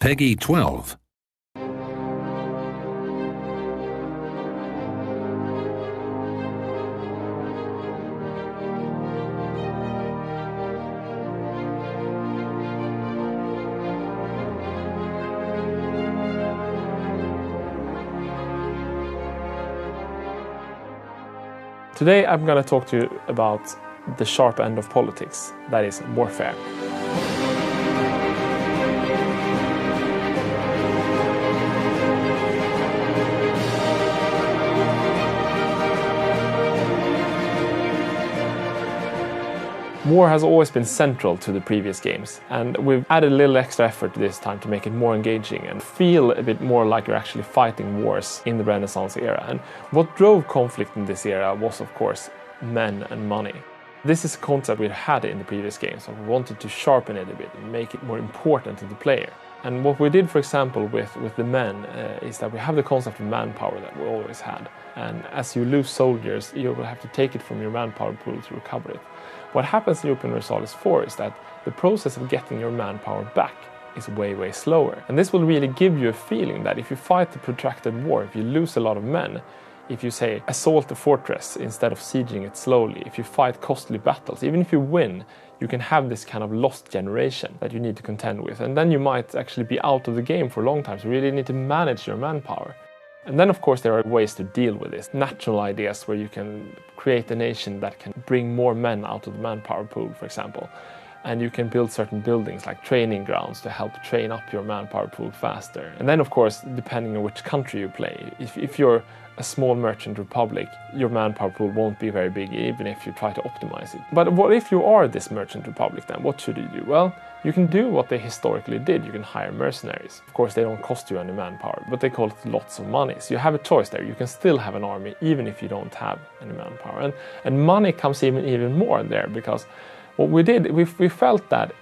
Peggy 12. Today I'm going to talk to you about the sharp end of politics, that is warfare. War has always been central to the previous games, and we've added a little extra effort this time to make it more engaging and feel a bit more like you're actually fighting wars in the Renaissance era. And what drove conflict in this era was, of course, men and money. This is a concept we'd had in the previous games, so we wanted to sharpen it a bit and make it more important to the player. And what we did, for example, with the men, is that we have the concept of manpower that we always had. And as you lose soldiers, you will have to take it from your manpower pool to recover it. What happens in Europa Universalis 4 is that the process of getting your manpower back is way slower. And this will really give you a feeling that if you fight a protracted war, if you lose a lot of men, if you say assault a fortress instead of sieging it slowly, if you fight costly battles, even if you win, you can have this kind of lost generation that you need to contend with. And then you might actually be out of the game for a long time, so you really need to manage your manpower. And then, of course, there are ways to deal with this. Natural ideas where you can create a nation that can bring more men out of the manpower pool, for example. And you can build certain buildings like training grounds to help train up your manpower pool faster. And then, of course, depending on which country you play, if you're a small merchant republic, your manpower pool won't be very big even if you try to optimize it. But what if you are this merchant republic then? What should you do? Well, you can do what they historically did. You can hire mercenaries. Of course, they don't cost you any manpower, but they cost lots of money. So you have a choice there. You can still have an army even if you don't have any manpower. And money comes even more there, because what we did, we felt that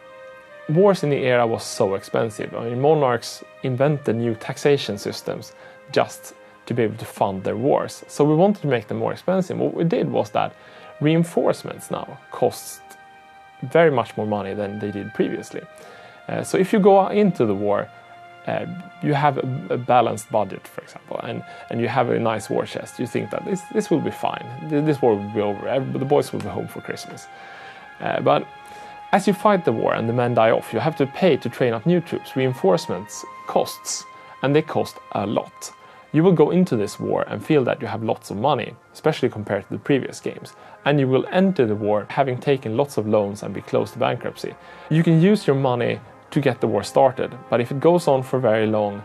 wars in the era was so expensive. I mean, monarchs invented new taxation systems just to be able to fund their wars. So we wanted to make them more expensive. What we did was that reinforcements now cost very much more money than they did previously. So if you go into the war, you have a balanced budget, for example, and you have a nice war chest. You think that this will be fine. This war will be over. The boys will be home for Christmas. But as you fight the war and the men die off, you have to pay to train up new troops. Reinforcements costs, and they cost a lot. You will go into this war and feel that you have lots of money, especially compared to the previous games. And you will enter the war having taken lots of loans and be close to bankruptcy. You can use your money to get the war started, but if it goes on for very long,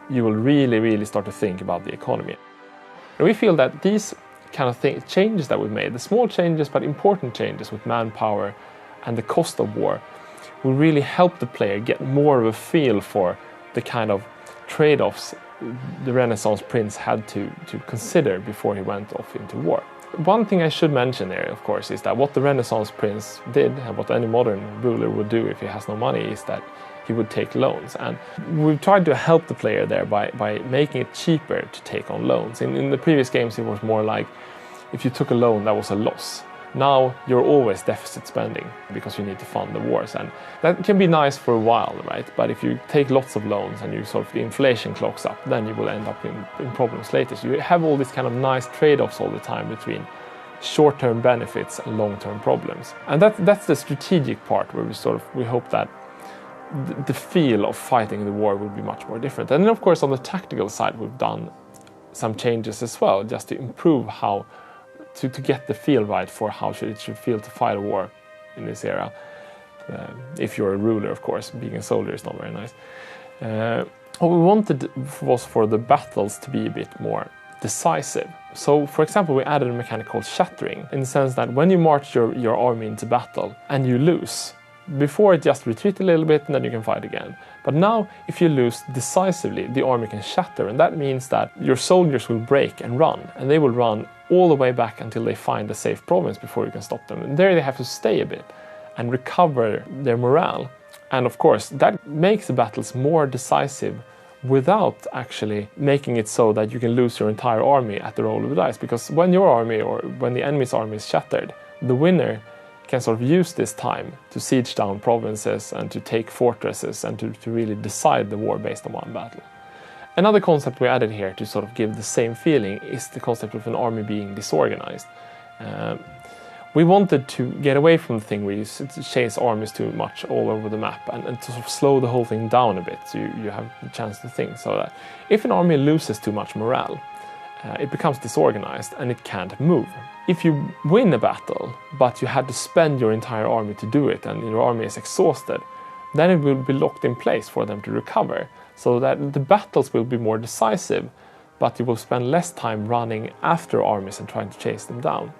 you will really start to think about the economy. And we feel that these kind of changes that we've made, the small changes but important changes with manpower and the cost of war, will really help the player get more of a feel for the kind of trade-offs the Renaissance prince had to consider before he went off into war. One thing I should mention there, of course, is that what the Renaissance prince did, and what any modern ruler would do if he has no money, is that he would take loans. And we've tried to help the player there by making it cheaper to take on loans. In the previous games, it was more like if you took a loan, that was a loss. Now you're always deficit spending because you need to fund the wars, and that can be nice for a while, right? But if you take lots of loans and the inflation clocks up, then you will end up in problems later. So you have all these kind of nice trade-offs all the time between short-term benefits and long-term problems. And that's the strategic part where we hope that the feel of fighting the war will be much more different. And then, of course, on the tactical side, we've done some changes as well, just to improve how to get the feel right for how it should feel to fight a war in this era. If you're a ruler, of course, being a soldier is not very nice. What we wanted was for the battles to be a bit more decisive. So, for example, we added a mechanic called shattering, in the sense that when you march your army into battle and you lose, before it just retreat a little bit and then you can fight again. But now, if you lose decisively, the army can shatter, and that means that your soldiers will break and run, and they will run all the way back until they find a safe province before you can stop them. And there they have to stay a bit and recover their morale. And of course, that makes the battles more decisive without actually making it so that you can lose your entire army at the roll of the dice. Because when your army, or when the enemy's army is shattered, the winner can sort of use this time to siege down provinces and to take fortresses and to really decide the war based on one battle. Another concept we added here to sort of give the same feeling is the concept of an army being disorganized. We wanted to get away from the thing where you chase armies too much all over the map and to sort of slow the whole thing down a bit so you have the chance to think, so that if an army loses too much morale, it becomes disorganized and it can't move. If you win a battle, but you had to spend your entire army to do it and your army is exhausted, then it will be locked in place for them to recover, so that the battles will be more decisive, but you will spend less time running after armies and trying to chase them down.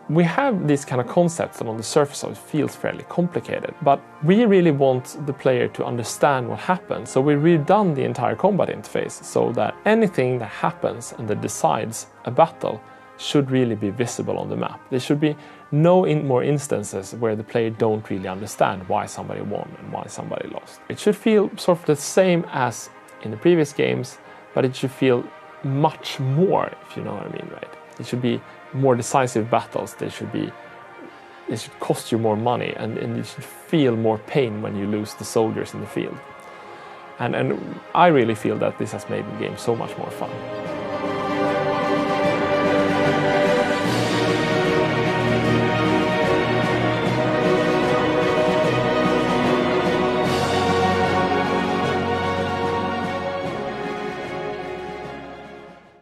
We have these kind of concepts that on the surface of it feels fairly complicated, but we really want the player to understand what happens, so we redone the entire combat interface so that anything that happens and that decides a battle should really be visible on the map. There should be no more instances where the player don't really understand why somebody won and why somebody lost. It should feel sort of the same as in the previous games, but it should feel much more, if you know what I mean, right? It should be more decisive battles. They should cost you more money, and you should feel more pain when you lose the soldiers in the field. And I really feel that this has made the game so much more fun.